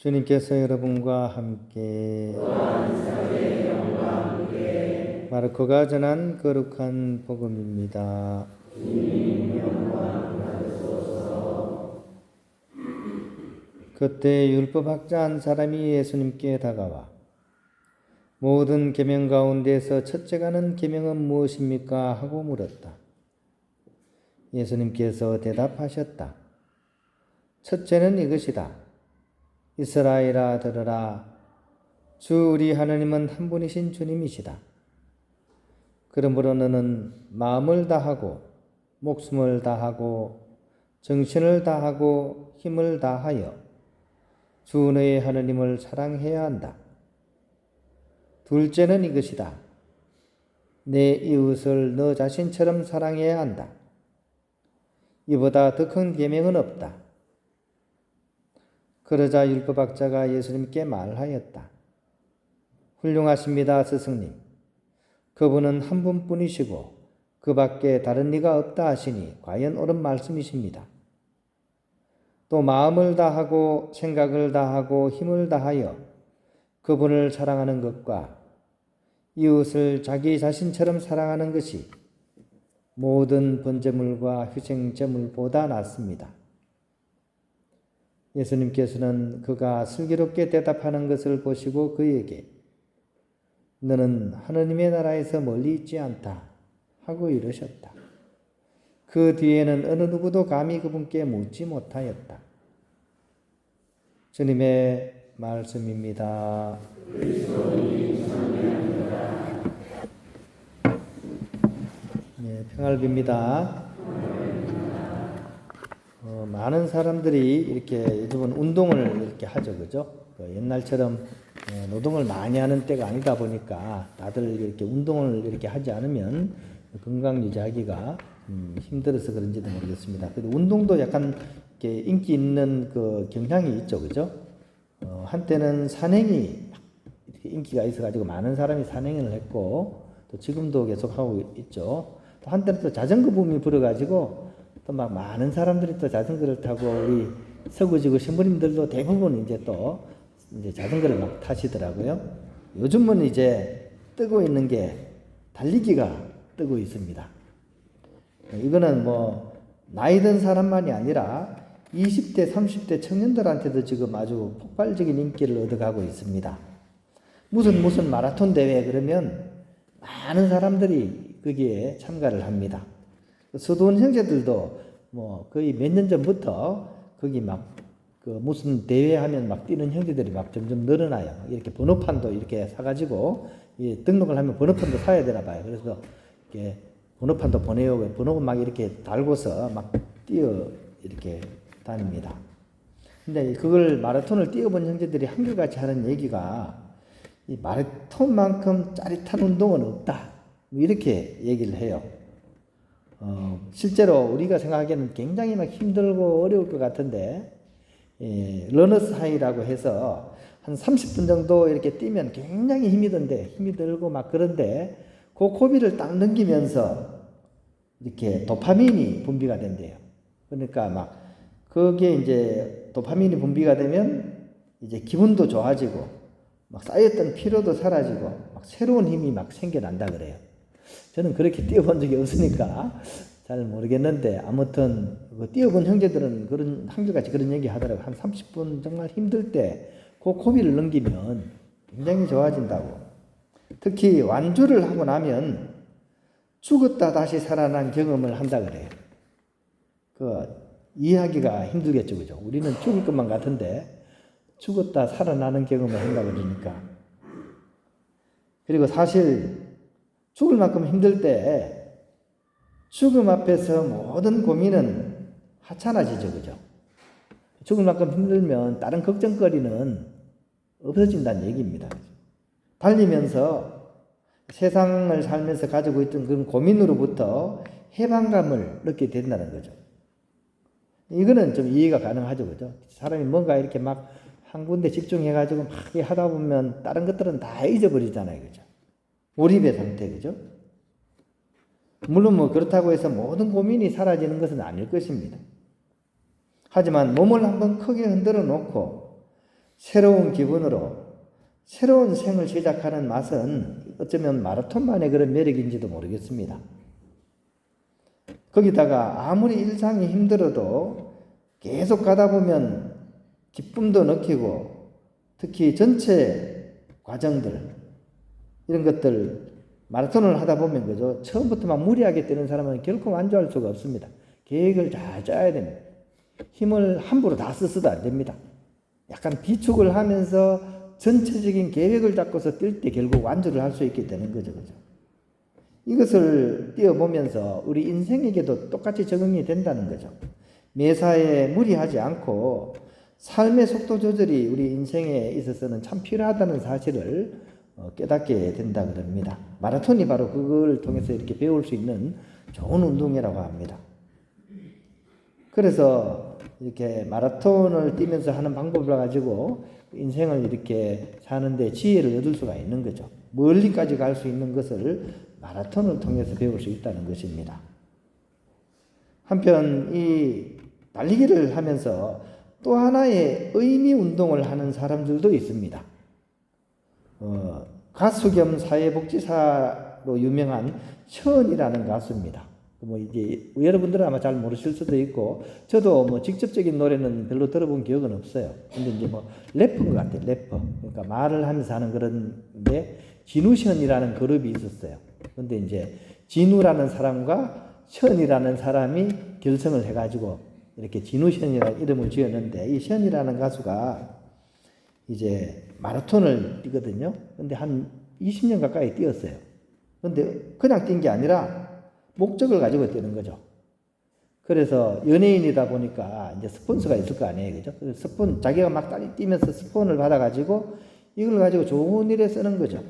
주님께서 여러분과 함께 마르코가 전한 거룩한 복음입니다. 그때 율법학자 한 사람이 예수님께 다가와 모든 계명 가운데서 첫째가는 계명은 무엇입니까? 하고 물었다. 예수님께서 대답하셨다. 첫째는 이것이다. 이스라엘아 들으라. 주 우리 하나님은 한 분이신 주님이시다. 그러므로 너는 마음을 다하고 목숨을 다하고 정신을 다하고 힘을 다하여 주 너의 하나님을 사랑해야 한다. 둘째는 이것이다. 내 이웃을 너 자신처럼 사랑해야 한다. 이보다 더 큰 계명은 없다. 그러자 율법학자가 예수님께 말하였다. 훌륭하십니다, 스승님. 그분은 한 분뿐이시고 그 밖에 다른 이가 없다 하시니 과연 옳은 말씀이십니다. 또 마음을 다하고 생각을 다하고 힘을 다하여 그분을 사랑하는 것과 이웃을 자기 자신처럼 사랑하는 것이 모든 번제물과 희생제물보다 낫습니다. 예수님께서는 그가 슬기롭게 대답하는 것을 보시고 그에게 너는 하느님의 나라에서 멀리 있지 않다 하고 이르셨다. 그 뒤에는 어느 누구도 감히 그분께 묻지 못하였다. 주님의 말씀입니다. 네, 평화를 빕니다. 많은 사람들이 이렇게 요즘은 운동을 이렇게 하죠, 그죠? 옛날처럼 노동을 많이 하는 때가 아니다 보니까 다들 이렇게 운동을 이렇게 하지 않으면 건강 유지하기가 힘들어서 그런지도 모르겠습니다. 그래도 운동도 약간 이렇게 인기 있는 그 경향이 있죠, 그죠? 한때는 산행이 인기가 있어가지고 많은 사람이 산행을 했고 또 지금도 계속 하고 있죠. 또 한때는 또 자전거 붐이 불어가지고 또 막 많은 사람들이 또 자전거를 타고 우리 서구지구 신부님들도 대부분 이제 또 이제 자전거를 막 타시더라고요. 요즘은 이제 뜨고 있는 게 달리기가 뜨고 있습니다. 이거는 뭐 나이 든 사람만이 아니라 20대, 30대 청년들한테도 지금 아주 폭발적인 인기를 얻어가고 있습니다. 무슨 마라톤 대회 그러면 많은 사람들이 거기에 참가를 합니다. 서두원 형제들도 뭐 거의 몇 년 전부터 거기 막 그 무슨 대회 하면 막 뛰는 형제들이 막 점점 늘어나요. 이렇게 번호판도 이렇게 사가지고 등록을 하면 번호판도 사야 되나 봐요. 그래서 이렇게 번호판도 보내요. 번호판 막 이렇게 달고서 막 뛰어 이렇게 다닙니다. 근데 그걸 마라톤을 뛰어본 형제들이 한결같이 하는 얘기가 이 마라톤만큼 짜릿한 운동은 없다. 뭐 이렇게 얘기를 해요. 실제로 우리가 생각하기에는 굉장히 막 힘들고 어려울 것 같은데, 러너스 하이라고 해서 한 30분 정도 이렇게 뛰면 굉장히 힘이 들고 막 그런데, 그 고비를 딱 넘기면서 이렇게 도파민이 분비가 된대요. 그러니까 막, 거기에 이제 도파민이 분비가 되면 이제 기분도 좋아지고, 막 쌓였던 피로도 사라지고, 막 새로운 힘이 막 생겨난다 그래요. 저는 그렇게 뛰어본 적이 없으니까 잘 모르겠는데 아무튼 뛰어본 형제들은 한결같이 그런 얘기 하더라고요. 한 30분 정말 힘들 때 그 고비를 넘기면 굉장히 좋아진다고. 특히 완주를 하고 나면 죽었다 다시 살아난 경험을 한다 그래요. 이해하기가 힘들겠죠, 그죠? 우리는 죽을 것만 같은데 죽었다 살아나는 경험을 한다 그러니까. 그리고 사실 죽을 만큼 힘들 때 죽음 앞에서 모든 고민은 하찮아지죠, 그죠? 죽을 만큼 힘들면 다른 걱정거리는 없어진다는 얘기입니다. 달리면서 세상을 살면서 가지고 있던 그런 고민으로부터 해방감을 얻게 된다는 거죠. 이거는 좀 이해가 가능하죠, 그죠? 사람이 뭔가 이렇게 막 한 군데 집중해가지고 막 하다 보면 다른 것들은 다 잊어버리잖아요, 그죠? 몰입의 상태, 그죠? 물론 뭐 그렇다고 해서 모든 고민이 사라지는 것은 아닐 것입니다. 하지만 몸을 한번 크게 흔들어 놓고 새로운 기분으로 새로운 생을 시작하는 맛은 어쩌면 마라톤만의 그런 매력인지도 모르겠습니다. 거기다가 아무리 일상이 힘들어도 계속 가다 보면 기쁨도 느끼고 특히 전체 과정들 이런 것들 마라톤을 하다 보면 그죠? 처음부터 막 무리하게 뛰는 사람은 결코 완주할 수가 없습니다. 계획을 잘 짜야 됩니다. 힘을 함부로 다 써서도 안 됩니다. 약간 비축을 하면서 전체적인 계획을 잡고서 뛸 때 결국 완주를 할 수 있게 되는 거죠. 그죠? 이것을 뛰어보면서 우리 인생에게도 똑같이 적용이 된다는 거죠. 매사에 무리하지 않고 삶의 속도 조절이 우리 인생에 있어서는 참 필요하다는 사실을 깨닫게 된다 그럽니다. 마라톤이 바로 그걸 통해서 이렇게 배울 수 있는 좋은 운동이라고 합니다. 그래서 이렇게 마라톤을 뛰면서 하는 방법을 가지고 인생을 이렇게 사는데 지혜를 얻을 수가 있는 거죠. 멀리까지 갈 수 있는 것을 마라톤을 통해서 배울 수 있다는 것입니다. 한편 이 달리기를 하면서 또 하나의 의미 운동을 하는 사람들도 있습니다. 가수 겸 사회복지사로 유명한 션이라는 가수입니다. 이제 여러분들은 아마 잘 모르실 수도 있고 저도 직접적인 노래는 별로 들어본 기억은 없어요. 근데 이제 래퍼인 것 같아요. 래퍼. 그러니까 말을 하면서 하는 그런데 진우션이라는 그룹이 있었어요. 근데 이제 진우라는 사람과 션이라는 사람이 결성을 해가지고 이렇게 진우션이라는 이름을 지었는데 이 션이라는 가수가 이제 마라톤을 뛰거든요. 근데 한 20년 가까이 뛰었어요. 근데 그냥 뛴 게 아니라 목적을 가지고 뛰는 거죠. 그래서 연예인이다 보니까 이제 스폰서가 있을 거 아니에요. 그죠? 스폰, 자기가 막 뛰면서 스폰을 받아가지고 이걸 가지고 좋은 일에 쓰는 거죠.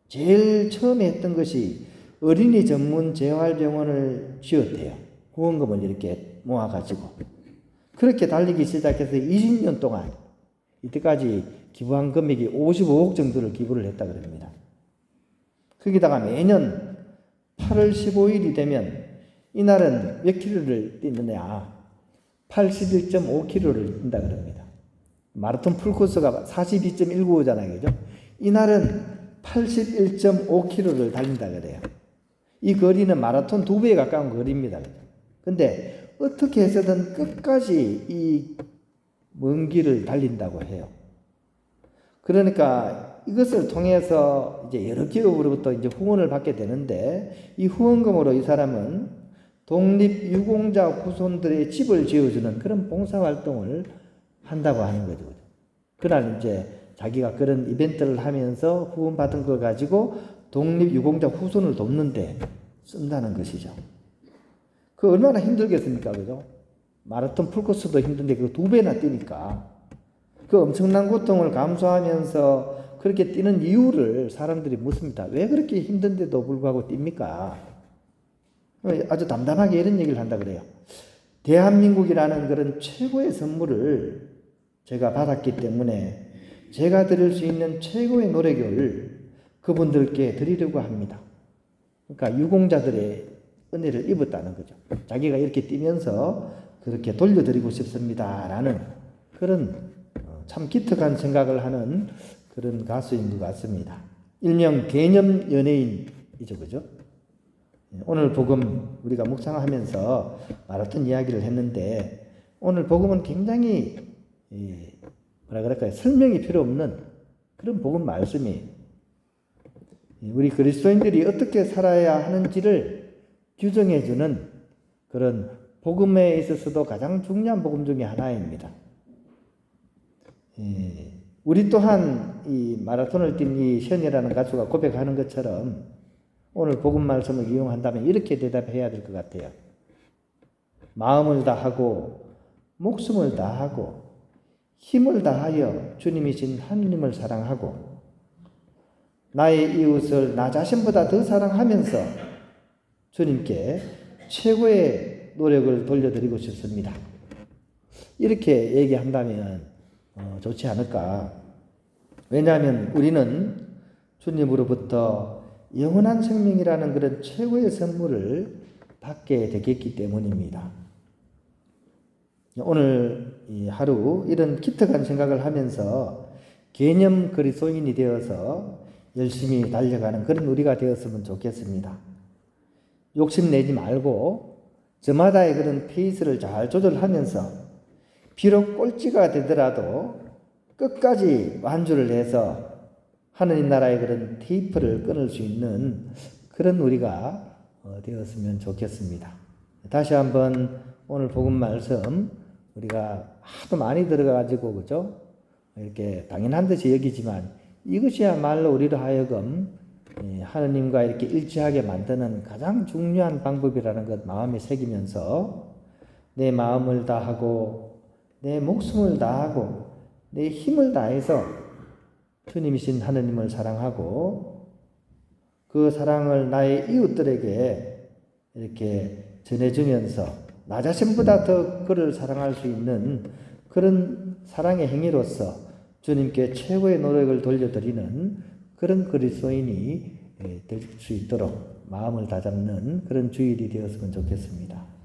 제일 처음에 했던 것이 어린이 전문 재활병원을 지었대요. 후원금을 이렇게 모아가지고. 그렇게 달리기 시작해서 20년 동안 이때까지 기부한 금액이 55억 정도를 기부를 했다 그럽니다. 거기다가 매년 8월 15일이 되면 이날은 몇 킬로를 뛰느냐 81.5킬로를 뛴다 그럽니다. 마라톤 풀코스가 42.195잖아요. 그죠? 이날은 81.5킬로를 달린다 그래요. 이 거리는 마라톤 2배에 가까운 거리입니다. 근데 어떻게 해서든 끝까지 이 먼 길을 달린다고 해요. 그러니까 이것을 통해서 이제 여러 기업으로부터 이제 후원을 받게 되는데 이 후원금으로 이 사람은 독립유공자 후손들의 집을 지어주는 그런 봉사활동을 한다고 하는 거죠. 그날 이제 자기가 그런 이벤트를 하면서 후원받은 걸 가지고 독립유공자 후손을 돕는데 쓴다는 것이죠. 그 얼마나 힘들겠습니까? 그죠? 마라톤 풀코스도 힘든데 그 2배나 뛰니까 그 엄청난 고통을 감수하면서 그렇게 뛰는 이유를 사람들이 묻습니다. 왜 그렇게 힘든데도 불구하고 뜁니까? 아주 담담하게 이런 얘기를 한다 그래요. 대한민국이라는 그런 최고의 선물을 제가 받았기 때문에 제가 드릴 수 있는 최고의 노력을 그분들께 드리려고 합니다. 그러니까 유공자들의 은혜를 입었다는 거죠. 자기가 이렇게 뛰면서 그렇게 돌려드리고 싶습니다라는 그런 참 기특한 생각을 하는 그런 가수인 것 같습니다. 일명 개념 연예인이죠. 그죠? 오늘 복음 우리가 묵상하면서 마라톤 이야기를 했는데 오늘 복음은 굉장히 뭐라 그럴까요? 설명이 필요 없는 그런 복음 말씀이에요. 우리 그리스도인들이 어떻게 살아야 하는지를 규정해주는 그런 복음에 있어서도 가장 중요한 복음 중에 하나입니다. 우리 또한 이 마라톤을 뛴 이 션이라는 가수가 고백하는 것처럼 오늘 복음 말씀을 이용한다면 이렇게 대답해야 될 것 같아요. 마음을 다하고 목숨을 다하고 힘을 다하여 주님이신 하느님을 사랑하고 나의 이웃을 나 자신보다 더 사랑하면서 주님께 최고의 노력을 돌려드리고 싶습니다. 이렇게 얘기한다면 좋지 않을까. 왜냐하면 우리는 주님으로부터 영원한 생명이라는 그런 최고의 선물을 받게 되겠기 때문입니다. 오늘 이 하루 이런 기특한 생각을 하면서 개념 그리스도인이 되어서 열심히 달려가는 그런 우리가 되었으면 좋겠습니다. 욕심내지 말고 저마다의 그런 페이스를 잘 조절하면서 비록 꼴찌가 되더라도 끝까지 완주를 해서 하느님 나라의 그런 테이프를 끊을 수 있는 그런 우리가 되었으면 좋겠습니다. 다시 한번 오늘 복음 말씀 우리가 하도 많이 들어가지고 그죠? 이렇게 당연한 듯이 여기지만 이것이야말로 우리로 하여금 하느님과 이렇게 일치하게 만드는 가장 중요한 방법이라는 것 마음에 새기면서 내 마음을 다하고 내 목숨을 다하고 내 힘을 다해서 주님이신 하느님을 사랑하고 그 사랑을 나의 이웃들에게 이렇게 전해주면서 나 자신보다 더 그를 사랑할 수 있는 그런 사랑의 행위로서 주님께 최고의 노력을 돌려드리는 그런 그리스도인이 될 수 있도록 마음을 다잡는 그런 주일이 되었으면 좋겠습니다.